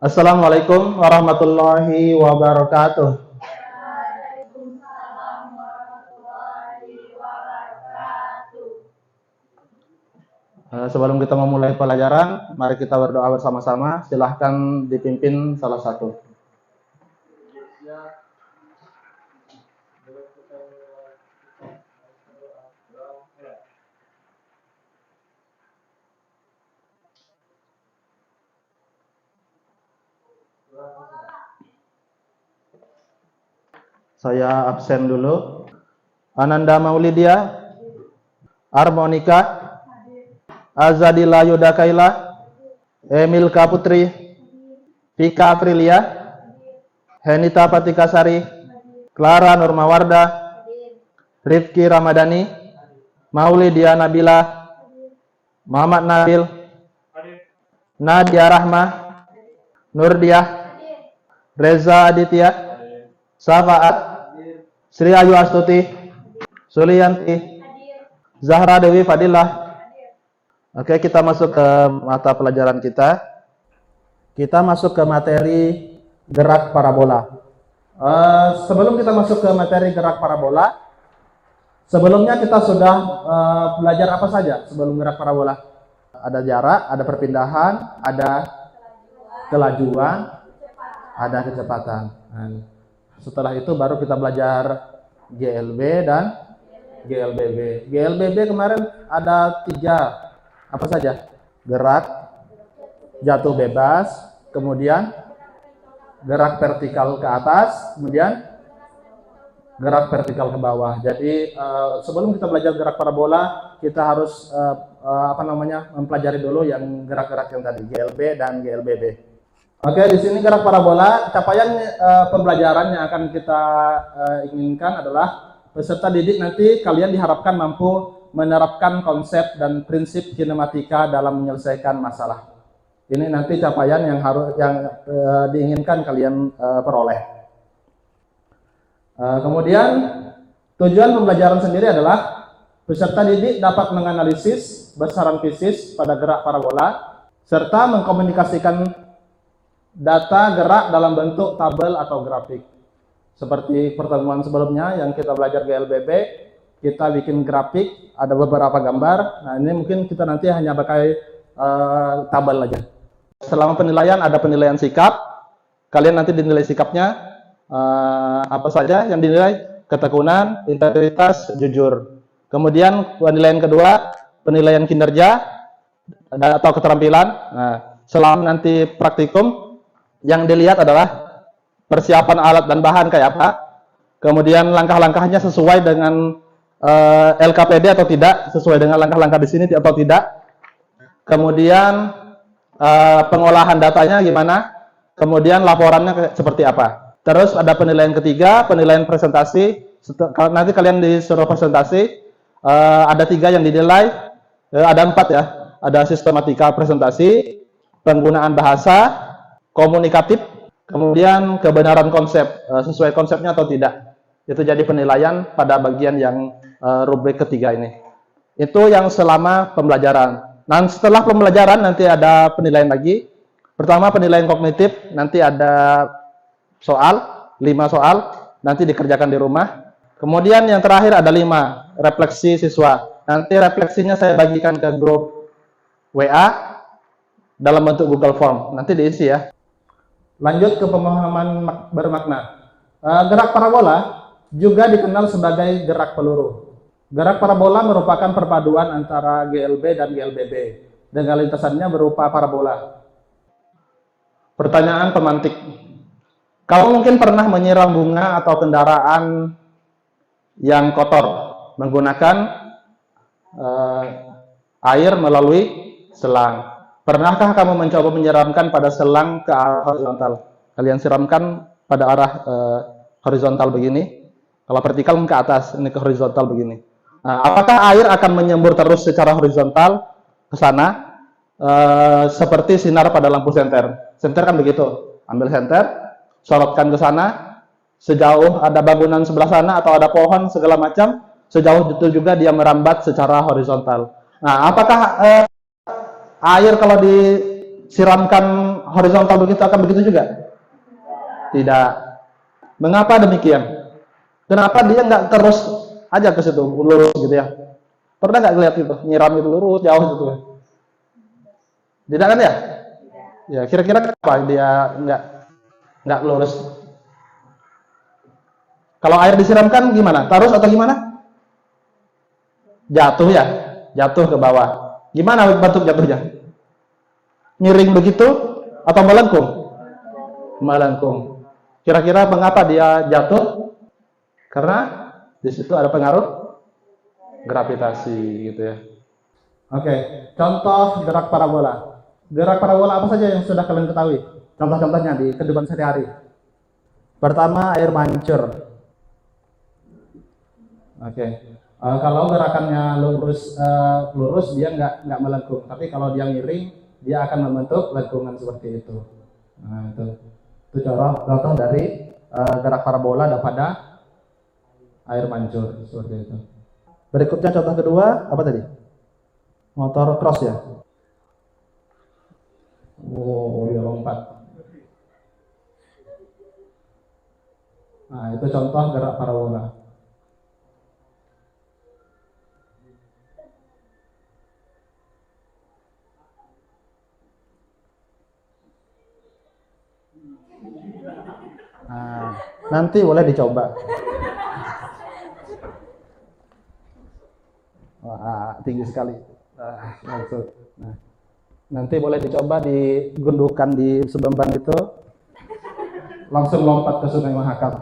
Assalamualaikum warahmatullahi wabarakatuh. Sebelum kita memulai pelajaran, mari kita berdoa bersama-sama. Silahkan dipimpin salah satu. Saya absen dulu. Ananda Maulidia, Armonika, Azadila Yudakaila, Emil Kaputri, Vika Aprilia, Henita Patikasari, Clara Nurmawarda, Rifki Ramadhani, Maulidia Nabila, Muhammad Nabil, Nadia Rahma, Nurdiah, Reza Aditya, Safaat, Sri Ayu Astuti, Sulianti, Zahra Dewi Fadilah. Oke, kita masuk ke mata pelajaran kita. Kita masuk ke materi gerak parabola. Sebelum kita masuk ke materi gerak parabola, sebelumnya kita sudah belajar apa saja sebelum gerak parabola? Ada jarak, ada perpindahan, ada kelajuan, ada kecepatan. Setelah itu baru kita belajar GLB dan GLBB. GLBB kemarin ada 3, apa saja? Gerak jatuh bebas, kemudian gerak vertikal ke atas, kemudian gerak vertikal ke bawah. Jadi sebelum kita belajar gerak parabola, kita harus mempelajari dulu yang gerak-gerak yang tadi, GLB dan GLBB. Oke, di sini gerak parabola, capaian pembelajaran yang akan kita inginkan adalah peserta didik nanti kalian diharapkan mampu menerapkan konsep dan prinsip kinematika dalam menyelesaikan masalah. Ini nanti capaian yang diinginkan kalian peroleh. Kemudian tujuan pembelajaran sendiri adalah peserta didik dapat menganalisis besaran fisis pada gerak parabola serta mengkomunikasikan data gerak dalam bentuk tabel atau grafik. Seperti pertemuan sebelumnya yang kita belajar GLBB, kita bikin grafik, ada beberapa gambar. Nah, ini mungkin kita nanti hanya pakai tabel aja. Selama penilaian ada penilaian sikap. Kalian nanti dinilai sikapnya apa saja yang dinilai? Ketekunan, integritas, jujur. Kemudian penilaian kedua, penilaian kinerja atau keterampilan. Nah, selama nanti praktikum yang dilihat adalah persiapan alat dan bahan kayak apa, kemudian langkah-langkahnya sesuai dengan LKPD atau tidak, sesuai dengan langkah-langkah di sini atau tidak, kemudian pengolahan datanya gimana, kemudian laporannya seperti apa. Terus ada penilaian ketiga, penilaian presentasi. Nanti kalian disuruh presentasi, ada 3 yang dinilai, ada 4 ya, ada sistematika presentasi, penggunaan bahasa, komunikatif, kemudian kebenaran konsep, sesuai konsepnya atau tidak. Itu jadi penilaian pada bagian yang rubrik ketiga ini. Itu yang selama pembelajaran. Nah, setelah pembelajaran nanti ada penilaian lagi. Pertama penilaian kognitif, nanti ada 5 soal, nanti dikerjakan di rumah. Kemudian yang terakhir ada 5, refleksi siswa. Nanti refleksinya saya bagikan ke grup WA dalam bentuk Google Form. Nanti diisi ya. Lanjut ke pemahaman bermakna. Gerak parabola juga dikenal sebagai gerak peluru. Gerak parabola merupakan perpaduan antara GLB dan GLBB dengan lintasannya berupa parabola. Pertanyaan pemantik. Kamu mungkin pernah menyiram bunga atau kendaraan yang kotor menggunakan air melalui selang. Pernahkah kamu mencoba menyiramkan pada selang ke arah horizontal? Kalian siramkan pada arah horizontal begini. Kalau vertikal ke atas, ini ke horizontal begini. Nah, apakah air akan menyembur terus secara horizontal ke sana? Seperti sinar pada lampu senter. Senter kan begitu. Ambil senter, sorotkan ke sana. Sejauh ada bangunan sebelah sana atau ada pohon segala macam, sejauh itu juga dia merambat secara horizontal. Nah, apakah air kalau disiramkan horizontal begitu akan begitu juga? Tidak. Mengapa demikian? Kenapa dia nggak terus aja ke situ lurus gitu ya? Pernah nggak lihat itu nyiram itu lurus jauh gitu? Tidak kan ya? Ya kira-kira kenapa dia nggak lurus? Kalau air disiramkan gimana? Terus atau gimana? Jatuh ya, jatuh ke bawah. Gimana bentuk jatuhnya? Miring begitu atau melengkung? Melengkung. Kira-kira mengapa dia jatuh? Karena di situ ada pengaruh gravitasi gitu ya. Oke, contoh gerak parabola. Gerak parabola apa saja yang sudah kalian ketahui? Contoh-contohnya di kehidupan sehari-hari. Pertama, air mancur. Oke. Kalau gerakannya lurus dia nggak melengkung, tapi kalau dia miring dia akan membentuk lengkungan seperti itu. Nah, itu contoh dari gerak parabola pada air mancur seperti itu. Berikutnya contoh kedua apa tadi? Motor cross ya. Oh, dia lompat. Nah, itu contoh gerak parabola. Nah, nanti boleh dicoba. Wah, tinggi sekali. Nah, nanti boleh dicoba digundukan di Subemban itu, langsung lompat ke Sungai Mahakam.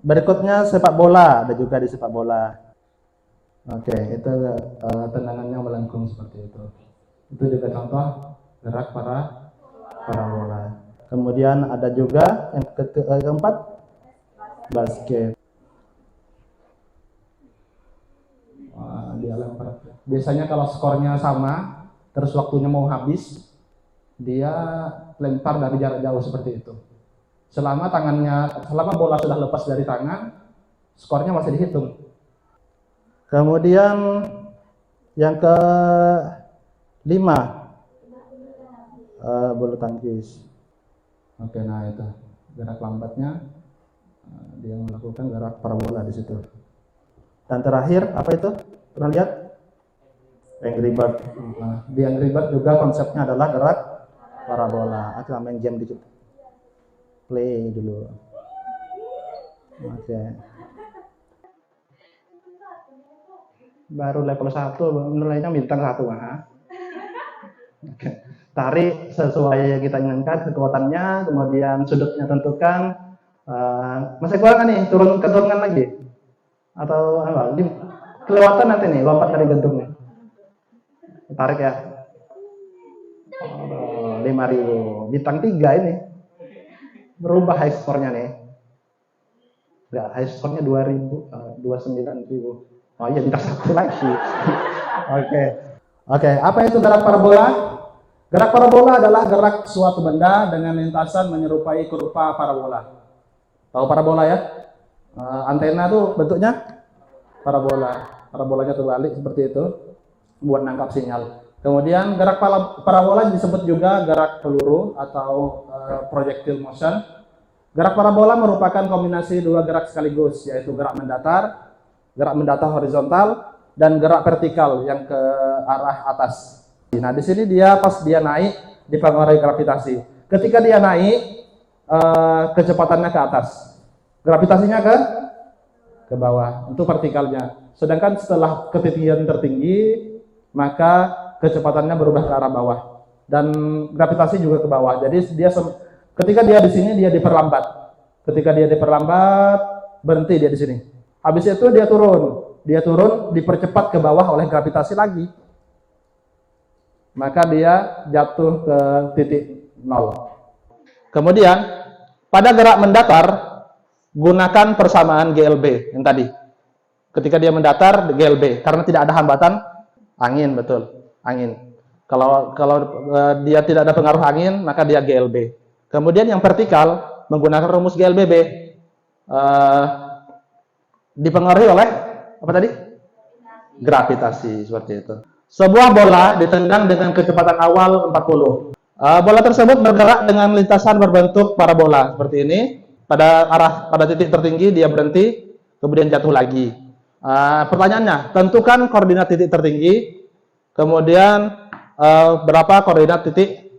Berikutnya sepak bola, ada juga di sepak bola. Oke, itu tendangannya melengkung seperti itu. Itu juga contoh gerak parabola. Kemudian ada juga yang keempat, basket. Wah, dia lempar. Biasanya kalau skornya sama, terus waktunya mau habis, dia lempar dari jarak jauh seperti itu. Selama bola sudah lepas dari tangan, skornya masih dihitung. Kemudian yang ke-5, bulu tangkis. Oke, nah itu gerak lambatnya, dia melakukan gerak parabola di situ. Dan terakhir apa itu? Pernah lihat? Angry Bird. Nah, di Angry Bird juga konsepnya adalah gerak parabola. Aku main game dikit. Play dulu. Oke. Baru level 1, nilainya bintang 1 mah. Oke. Tarik sesuai yang kita inginkan kekuatannya, kemudian sudutnya tentukan. Masih kurang nih, turunkan lagi. Atau apa? Kelewatan nanti nih, lompat dari gentungnya. Tarik ya. 5.000. Bintang 3 ini. Berubah high score-nya nih. Enggak, high score-nya 29.000. Oh iya, bintang 1 lagi. Oke, apa itu gerak parabola? Gerak parabola adalah gerak suatu benda dengan lintasan menyerupai kurva parabola. Tahu parabola ya? Antena tuh bentuknya parabola. Parabolanya terbalik seperti itu buat nangkap sinyal. Kemudian gerak parabola disebut juga gerak peluru atau projectile motion. Gerak parabola merupakan kombinasi dua gerak sekaligus, yaitu gerak mendatar horizontal dan gerak vertikal yang ke arah atas. Nah, di sini pas dia naik dipengaruhi gravitasi. Ketika dia naik, kecepatannya ke atas, gravitasinya ke bawah. Untuk vertikalnya. Sedangkan setelah ketinggian tertinggi, maka kecepatannya berubah ke arah bawah dan gravitasi juga ke bawah. Jadi ketika dia di sini dia diperlambat. Ketika dia diperlambat, berhenti dia di sini. Habis itu dia turun, dipercepat ke bawah oleh gravitasi lagi. Maka dia jatuh ke titik 0. Kemudian pada gerak mendatar gunakan persamaan GLB yang tadi. Ketika dia mendatar GLB karena tidak ada hambatan angin, betul, angin. Kalau dia tidak ada pengaruh angin, maka dia GLB. Kemudian yang vertikal menggunakan rumus GLBB dipengaruhi oleh apa tadi? Gravitasi, seperti itu. Sebuah bola ditendang dengan kecepatan awal 40. Bola tersebut bergerak dengan lintasan berbentuk parabola seperti ini. Pada titik tertinggi dia berhenti, kemudian jatuh lagi. Pertanyaannya, tentukan koordinat titik tertinggi, kemudian berapa koordinat titik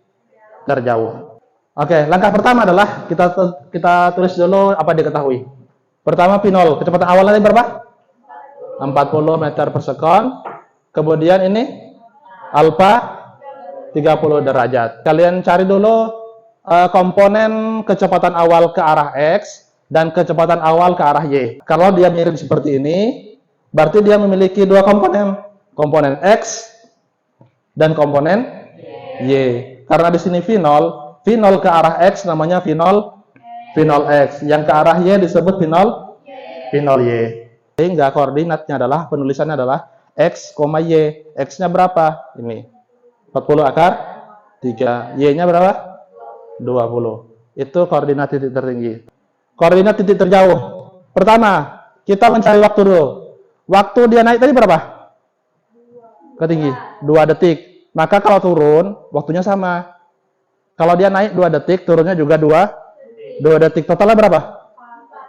terjauh. Oke, langkah pertama adalah kita tulis dulu apa diketahui. Pertama P0, kecepatan awalnya berapa? 40 meter per sekon. Kemudian ini alfa 30 derajat. Kalian cari dulu komponen kecepatan awal ke arah X dan kecepatan awal ke arah Y. Kalau dia mirip seperti ini, berarti dia memiliki dua komponen, komponen X dan komponen Y. Karena di sini V0 ke arah X namanya V0 X, yang ke arah Y disebut V0 Y. Sehingga koordinatnya adalah, penulisannya adalah X, Y. X-nya berapa? Ini 40 akar 3. Y-nya berapa? 20. Itu koordinat titik tertinggi. Koordinat titik terjauh. Pertama, kita mencari waktu dulu. Waktu dia naik tadi berapa? Ketinggi 2 detik. Maka kalau turun, waktunya sama. Kalau dia naik 2 detik, turunnya juga 2 detik. Totalnya berapa?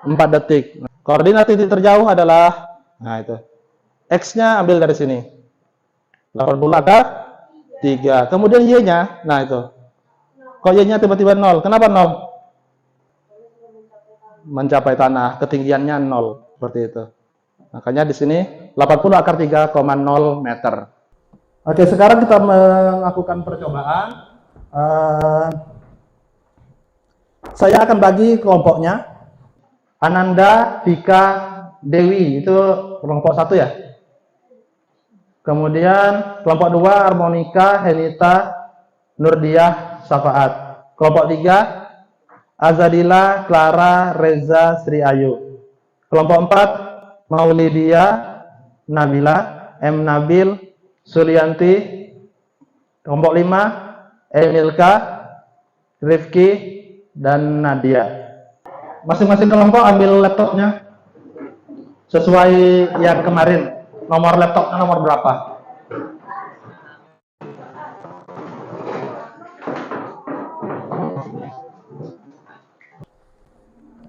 4 detik. Koordinat titik terjauh adalah, nah itu. X-nya ambil dari sini. 80 akar 3. Kemudian Y-nya, nah itu. Kok Y-nya tiba-tiba 0? Kenapa 0? Mencapai tanah, ketinggiannya 0. Seperti itu. Makanya di sini 80 akar 3,0 meter. Oke, sekarang kita melakukan percobaan. Saya akan bagi kelompoknya. Ananda, Vika, Dewi, itu kelompok 1 ya. Kemudian kelompok 2 Harmonika, Henita, Nurdiah, Safaat. Kelompok 3 Azadila, Clara, Reza, Sri Ayu. Kelompok 4 Maulidia, Nabila, M Nabil, Sulianti. Kelompok 5 Emilka, Rifki, dan Nadia. Masing-masing kelompok ambil laptopnya sesuai yang kemarin. Nomor laptopnya nomor berapa?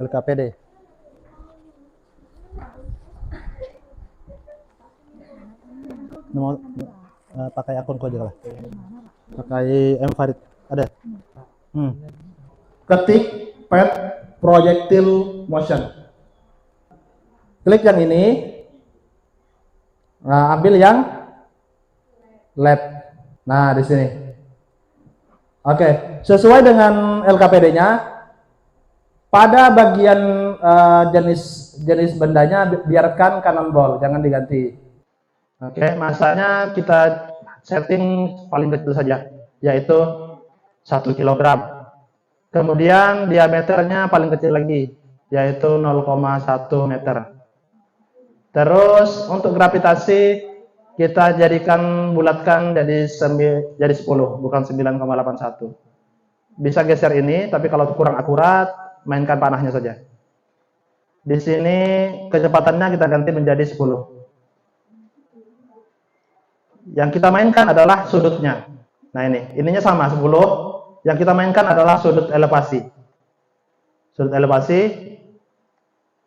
LKPD. Nomor pakai akun kau aja lah. Pakai Farid. Ada. Ketik pet projectile motion. Klik yang ini. Nah, ambil yang lab. Nah, di sini. Oke, sesuai dengan LKPD-nya, pada bagian jenis bendanya biarkan cannonball, jangan diganti. Oke, masanya kita setting paling kecil saja, yaitu 1 kg. Kemudian diameternya paling kecil lagi, yaitu 0,1 meter. Terus untuk gravitasi kita bulatkan jadi 10, bukan 9,81. Bisa geser ini, tapi kalau kurang akurat, mainkan panahnya saja. Di sini kecepatannya kita ganti menjadi 10. Yang kita mainkan adalah sudutnya. Nah ininya sama 10. Yang kita mainkan adalah sudut elevasi. Sudut elevasi,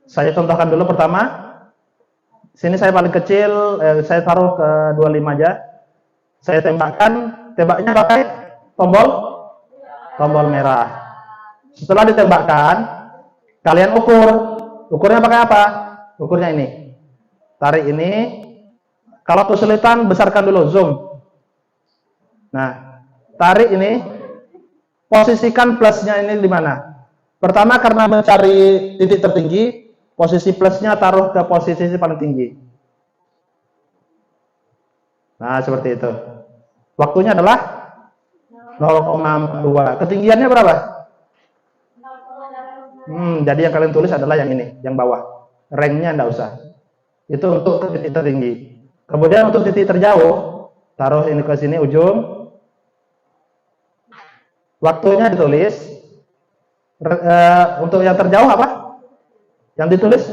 saya contohkan dulu pertama. Sini saya paling kecil, saya taruh ke 25 aja. Saya tembaknya pakai tombol merah. Setelah ditembakkan, kalian ukurnya pakai apa? Ukurnya ini. Tarik ini. Kalau kesulitan, besarkan dulu, zoom. Nah, tarik ini, posisikan plusnya ini di mana? Pertama, karena mencari titik tertinggi, posisi plusnya taruh ke posisi paling tinggi. Nah, seperti itu. Waktunya adalah 0,2. Ketinggiannya berapa? Jadi yang kalian tulis adalah yang ini, yang bawah. Ranknya enggak usah. Itu untuk titik tertinggi. Kemudian untuk titik terjauh, taruh ini ke sini ujung. Waktunya ditulis. Untuk yang terjauh apa? Yang ditulis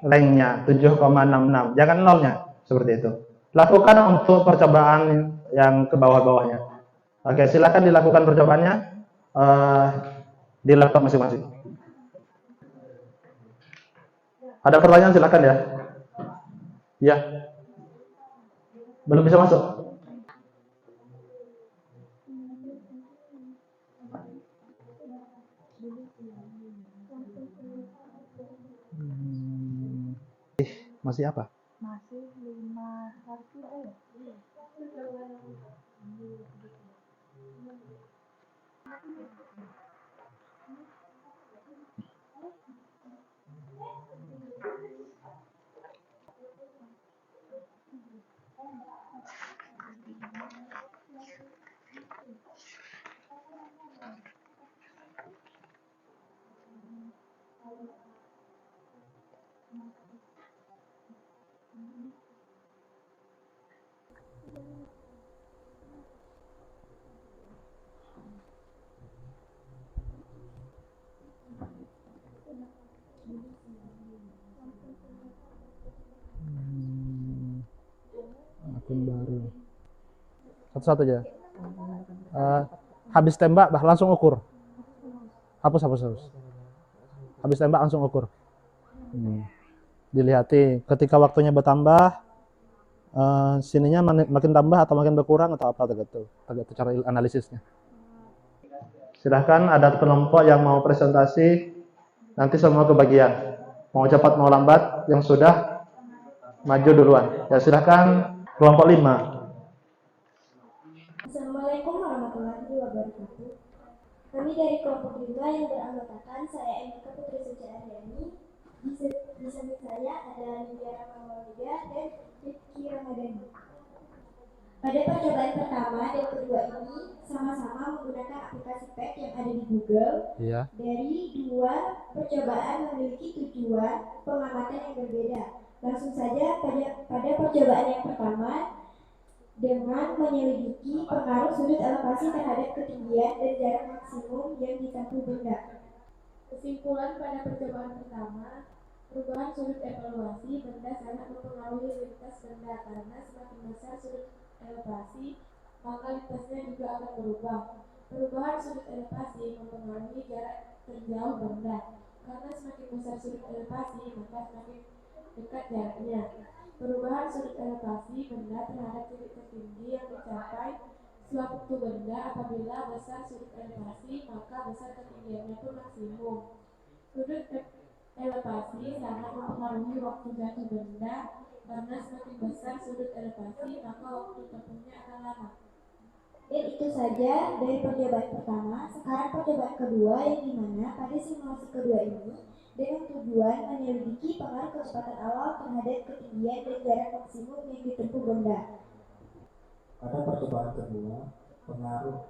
ranknya 7,66. Jangan nolnya, seperti itu. lakukan untuk percobaan yang ke bawah-bawahnya. Oke, silakan dilakukan percobaannya di laptop masing-masing. Ada pertanyaan silakan ya. Ya, belum bisa masuk. Masih apa? Masih 5 hari ya? Akun baru. Satu-satu aja. Habis tembak langsung ukur. Hapus. Habis tembak langsung ukur. Dilihati ketika waktunya bertambah, sininya makin tambah atau makin berkurang atau apa, tergantung cara analisisnya. Silahkan, ada kelompok yang mau presentasi, nanti semua kebagian. Mau cepat mau lambat, yang sudah maju duluan. Ya silahkan, kelompok 5. Assalamualaikum warahmatullahi wabarakatuh. Kami dari kelompok 5 yang beranggotakan saya Emika Putri Suci Aryani. Di samping saya ada Lydia Rahmaulida dan Rizky Ramadhani. Pada percobaan pertama dan kedua ini sama-sama menggunakan aplikasi PET yang ada di Google. Iya. Dari dua percobaan memiliki tujuan pengamatan yang berbeda. Langsung saja pada percobaan yang pertama, dengan menyelidiki pengaruh sudut elevasi terhadap ketinggian dan jarak maksimum yang ditempuh benda. Kesimpulan pada percobaan pertama, perubahan sudut evaluasi benda sangat mempengaruhi lintas benda karena semakin besar sudut elevasi, maka lintasnya juga akan berubah. Perubahan sudut elevasi mempengaruhi jarak terjauh benda, karena semakin besar sudut elevasi, maka semakin dekat jaraknya. Perubahan sudut elevasi benda terhadap titik tertinggi yang dicapai sewaktu benda apabila besar sudut elevasi, maka besar ketinggiannya pun maksimum. Sudut elevasi sangat mempengaruhi waktu jatuh benda, karena semakin besar sudut elevasi, maka waktu tempuhnya akan lama. Dan itu saja dari percobaan pertama. Sekarang percobaan kedua, yang dimana pada simulasi kedua ini dengan tujuan menyelidiki pengaruh kecepatan awal terhadap ketinggian dan jarak maksimum yang ditempuh benda. Pada percobaan kedua, pengaruh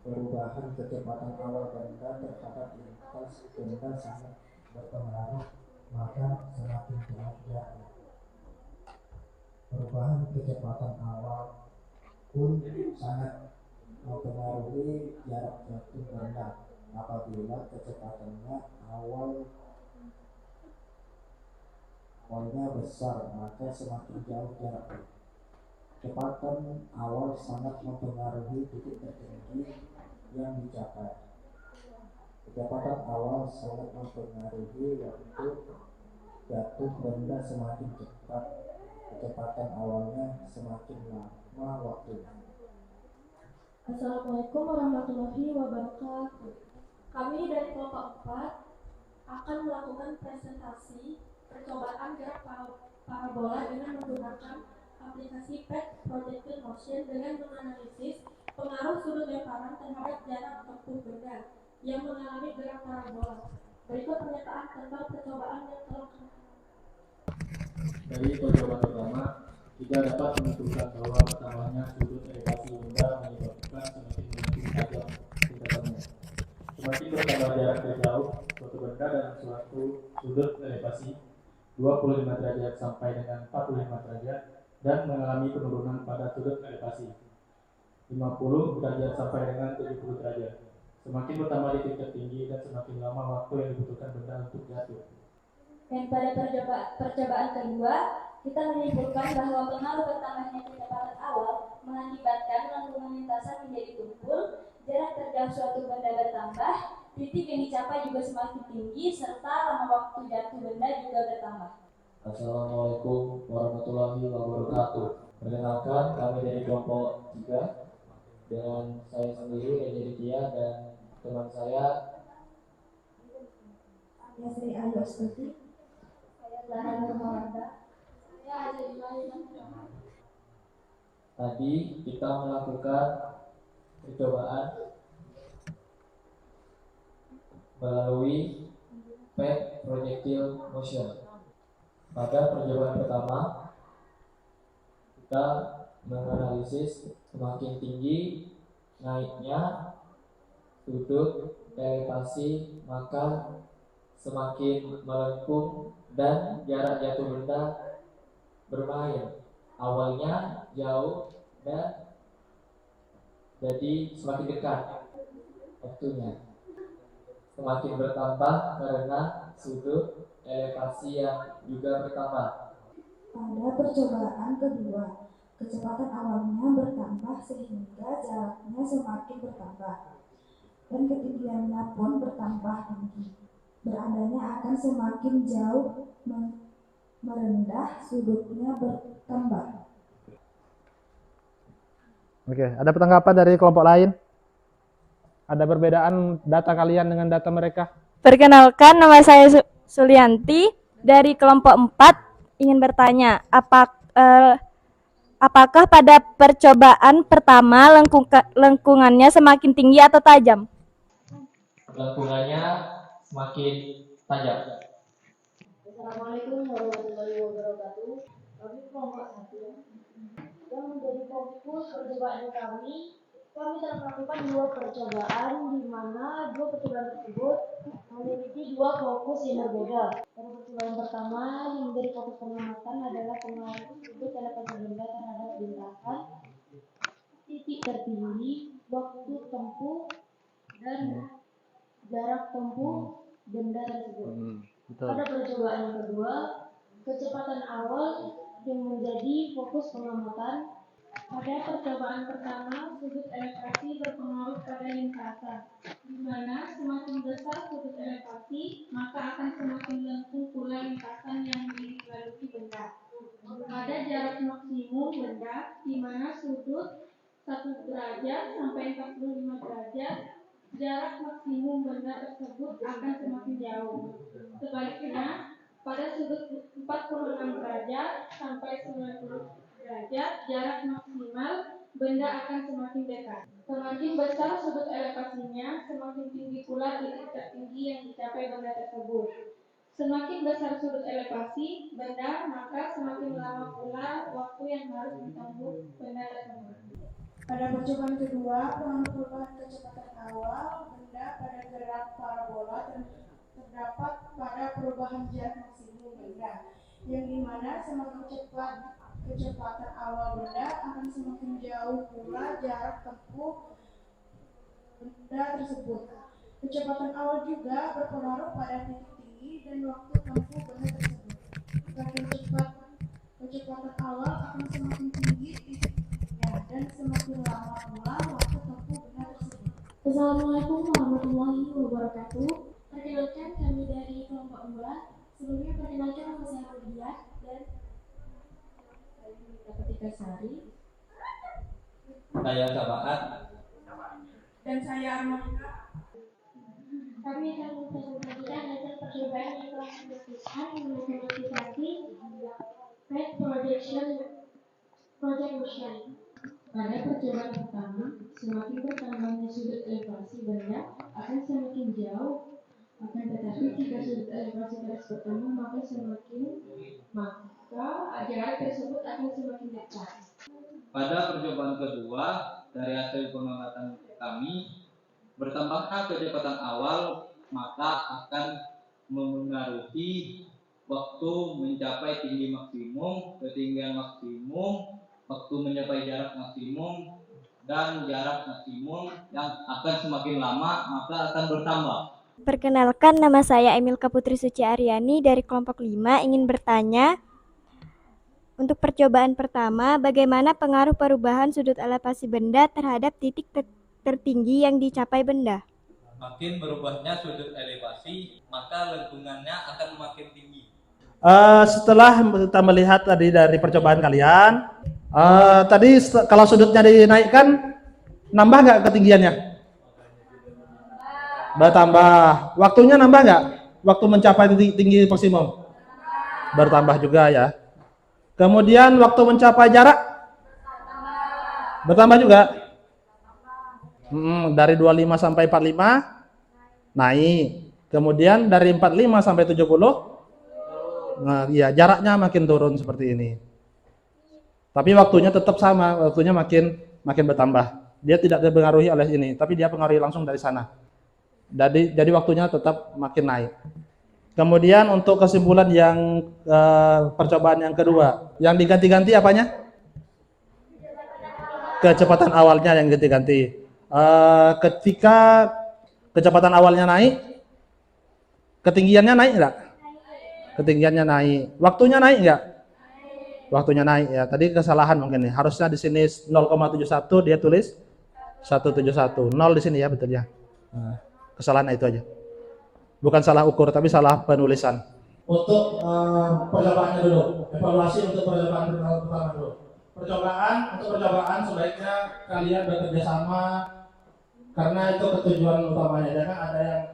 perubahan kecepatan awal benda terhadap lintas benda sangat berpengaruh, maka semakin jauh jaraknya. Perubahan kecepatan awal pun sangat mempengaruhi jarak jatuh benda. Apabila kecepatannya awalnya besar, maka semakin jauh jaraknya. Kecepatan awal sangat mempengaruhi titik tertinggi yang dicapai. Kecepatan awal sangat mempengaruhi waktu jatuh benda. Semakin cepat kecepatan awalnya, semakin lama waktunya. Assalamualaikum warahmatullahi wabarakatuh. Kami dari kelompok 4 akan melakukan presentasi percobaan gerak parabola dengan menggunakan aplikasi PET Projected Motion dengan menganalisis pengaruh sudut lemparan terhadap jarak tempuh benda yang mengalami gerak parabola. Berikut pernyataan tentang percobaan yang telah Dari percobaan pertama, kita dapat menentukan bahwa bertambahnya sudut elevasi benda menyebabkan semakin menentu tajam tingkatannya. Semakin bertambah jarak terjauh suatu benda dalam suatu sudut elevasi 25 derajat sampai dengan 45 derajat dan mengalami penurunan pada sudut elevasi 50 derajat sampai dengan 70 derajat. Semakin bertambah titik tertinggi dan semakin lama waktu yang dibutuhkan benda untuk jatuh. Dan pada percobaan kedua, Kita menyimpulkan bahwa pengaruh bertambahnya kecepatan awal mengakibatkan lengkungan lintasan menjadi tumpul, jarak terjauh suatu benda bertambah, titik yang dicapai juga semakin tinggi, serta lama waktu jatuh benda juga bertambah. Assalamualaikum warahmatullahi wabarakatuh. Perkenalkan, kami dari kelompok 3 dengan saya sendiri, Edi Tia, dan teman saya. Saya Sri Ayu Astuti. Saya Clara Nurmawanda. Saya Aja Ilahi. Tadi kita melakukan percobaan melalui PET projectile motion. Pada percobaan pertama, kita menganalisis semakin tinggi naiknya sudut elevasi, maka semakin melengkung dan jarak jatuh benda bermain. Awalnya jauh dan jadi semakin dekat waktunya. Semakin bertambah karena sudut elevasi yang juga bertambah. Pada percobaan kedua, kecepatan awalnya bertambah sehingga jaraknya semakin bertambah dan ketinggiannya pun bertambah tinggi. Berandanya akan semakin jauh merendah, sudutnya bertambah. Oke, ada tanggapan dari kelompok lain? Ada perbedaan data kalian dengan data mereka? Perkenalkan, nama saya Sulianti dari kelompok 4. Ingin bertanya, apakah pada percobaan pertama lengkungannya semakin tinggi atau tajam? Lengkungannya semakin tajam. Assalamualaikum warahmatullahi wabarakatuh. Kami kelompok 1 yang menjadi fokus percobaan kami telah melakukan 2 percobaan di mana 2 percobaan tersebut memiliki 2 fokus yang berbeda. Pada percobaan pertama yang menjadi fokus pengamatan adalah pengaruh sudut elevasi benda terhadap lintasan, titik tertinggi, waktu tempuh, dan jarak tempuh benda tersebut. Pada percobaan yang kedua, kecepatan awal yang menjadi fokus pengamatan. Pada percobaan pertama, sudut elevasi berpengaruh pada lintasan, di mana semakin besar sudut elevasi, maka akan semakin lengkung pula lintasan yang dilalui benda. Ada jarak maksimum benda, di mana sudut 1 derajat sampai 45 derajat, jarak maksimum benda tersebut akan semakin jauh. Sebaliknya, pada sudut 46 derajat sampai 90 derajat, jarak maksimal benda akan semakin dekat. Semakin besar sudut elevasinya, semakin tinggi pula titik tertinggi yang dicapai benda tersebut. Semakin besar sudut elevasi benda, maka semakin lama pula waktu yang harus ditempuh benda tersebut. Pada percobaan kedua, pengaruh perubahan kecepatan awal benda pada gerak parabola terdapat pada perubahan jarak maksimum benda, yang dimana semakin cepat kecepatan awal benda akan semakin jauh pula jarak tempuh benda tersebut. Kecepatan awal juga berpengaruh pada titik tinggi dan waktu tempuh benda tersebut. Semakin cepat kecepatan awal akan semakin tinggi titiknya dan semakin lama pula waktu tempuh benda tersebut. Assalamualaikum warahmatullahi wabarakatuh. Perkenalkan, kami dari kelompok 2. Sebelumnya perkenalkan, nama saya Rodia dan Ketika Sari. Saya Sabaat. Dan saya Armonika. Kami akan mempresentasikan hasil percobaan yang telah dilakukan menggunakan aplikasi PET Project Motion. Pada percobaan pertama, semakin bertambahnya sudut elevasi benda akan semakin jauh. Akan tetapi jika sudut elevasi terus bertambah, maka jarak tersebut akan semakin dekat. Pada percobaan kedua, dari hasil pengamatan kami, bertambahnya kecepatan awal maka akan memengaruhi waktu mencapai tinggi maksimum, ketinggian maksimum, waktu mencapai jarak maksimum, dan jarak maksimum yang akan semakin lama maka akan bertambah. Perkenalkan, nama saya Emilka Putri Suci Aryani dari kelompok 5. Ingin bertanya, Untuk percobaan pertama, bagaimana pengaruh perubahan sudut elevasi benda terhadap titik tertinggi yang dicapai benda? Makin berubahnya sudut elevasi, maka lengkungannya akan makin tinggi. Setelah kita melihat tadi dari percobaan kalian, tadi kalau sudutnya dinaikkan, nambah nggak ketinggiannya? Bertambah. Waktunya nambah nggak? Waktu mencapai titik tinggi maksimum? Bertambah juga ya. Kemudian waktu mencapai jarak? Bertambah juga? Dari 25 sampai 45 naik. Kemudian dari 45 sampai 70, nah ya jaraknya makin turun seperti ini. Tapi waktunya tetap sama, waktunya makin bertambah. Dia tidak dipengaruhi oleh ini, tapi dia pengaruhi langsung dari sana. Jadi waktunya tetap makin naik. Kemudian untuk kesimpulan yang percobaan yang kedua, yang diganti-ganti apanya? Kecepatan awalnya yang ganti-ganti. Ketika kecepatan awalnya naik, ketinggiannya naik enggak? Ketinggiannya naik. Waktunya naik enggak? Waktunya naik ya. Tadi kesalahan mungkin nih. Harusnya di sini 0,71 dia tulis 171. 0 di sini ya betulnya. Nah, kesalahan itu aja. Bukan salah ukur tapi salah penulisan. Untuk percobaannya dulu. Evaluasi untuk percobaan pertama dulu. Untuk percobaan sebaiknya kalian bekerja sama karena itu tujuan utamanya. Jangan ada yang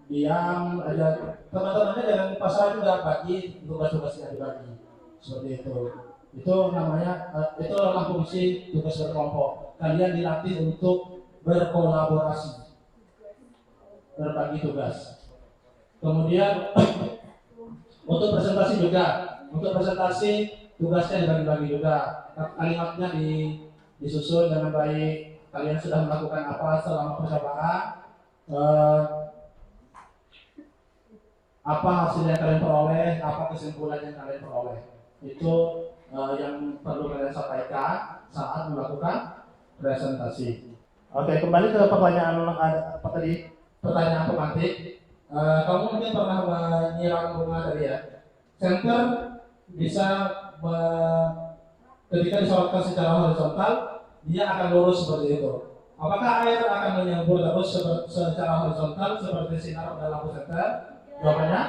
diam aja. Teman-temannya jangan pasrah juga, bagi tugas-tugasnya dibagi. Seperti itu. Itu namanya itu adalah fungsi tugas berkelompok. Kalian dilatih untuk berkolaborasi. Berbagi tugas. Kemudian untuk presentasi juga. Untuk presentasi tugasnya dibagi-bagi juga. Kalimatnya disusun dengan baik. Kalian sudah melakukan apa selama percobaan? Apa hasil yang kalian peroleh? Apa kesimpulan yang kalian peroleh? Itu yang perlu kalian sampaikan saat melakukan presentasi. Oke, kembali ke pertanyaan apa tadi? Pertanyaan pemantik. Kamu mungkin pernah menyiram bunga tadi ya. Center bisa ketika disorotkan secara horizontal, dia akan lurus seperti itu. Apakah air akan menyembur terus secara horizontal seperti sinar pada lampu senter? Jawabannya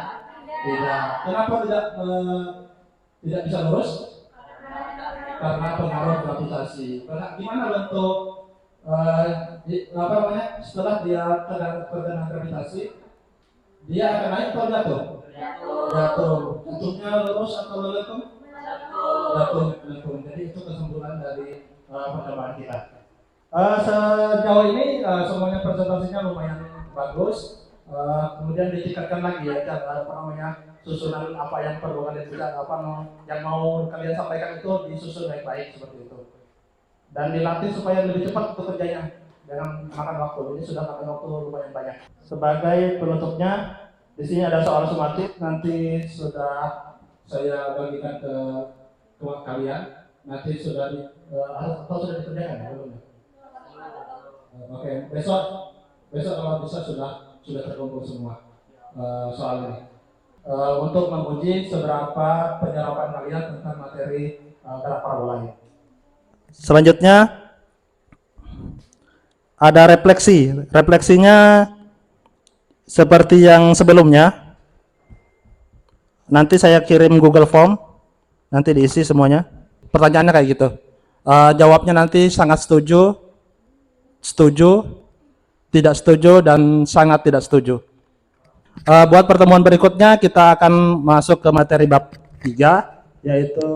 tidak. Kenapa tidak bisa lurus? Karena pengaruh gravitasi. Gimana bentuk setelah dia terkena gravitasi, dia akan naik atau jatuh? Jatuh. Bentuknya lurus atau melengkung? Jatuh. Jadi itu kesimpulan dari percobaan kita. Sejauh ini semuanya presentasinya lumayan bagus. Kemudian ditingkatkan lagi ya, susunan apa yang perlu kalian bisa, yang mau kalian sampaikan itu disusun baik-baik seperti itu. Dan dilatih supaya lebih cepat untuk kerjanya, jangan makan waktu. Ini sudah makan waktu lumayan banyak. Sebagai penutupnya, di sini ada soal sumatif, nanti sudah saya bagikan ke kalian. Nanti sudah sudah dikerjakan ya belum? Oke, besok kalau bisa sudah terkumpul semua soal ini. Untuk menguji seberapa penyerapan kalian tentang materi gerak parabola ini. Selanjutnya ada refleksi. Refleksinya seperti yang sebelumnya. Nanti saya kirim Google Form, nanti diisi semuanya. Pertanyaannya kayak gitu. Jawabnya nanti sangat setuju, tidak setuju, dan sangat tidak setuju. Buat pertemuan berikutnya kita akan masuk ke materi bab 3, yaitu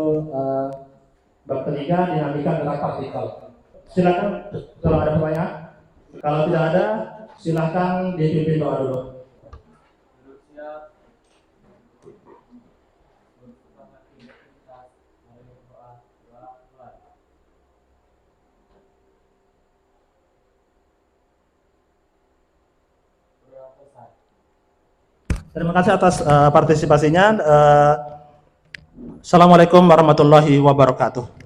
bab ketiga, dinamika gerak partikel. Silakan kalau ada pertanyaan. Kalau tidak ada, silakan dipimpin doa dulu. Terima kasih atas partisipasinya. Assalamualaikum warahmatullahi wabarakatuh.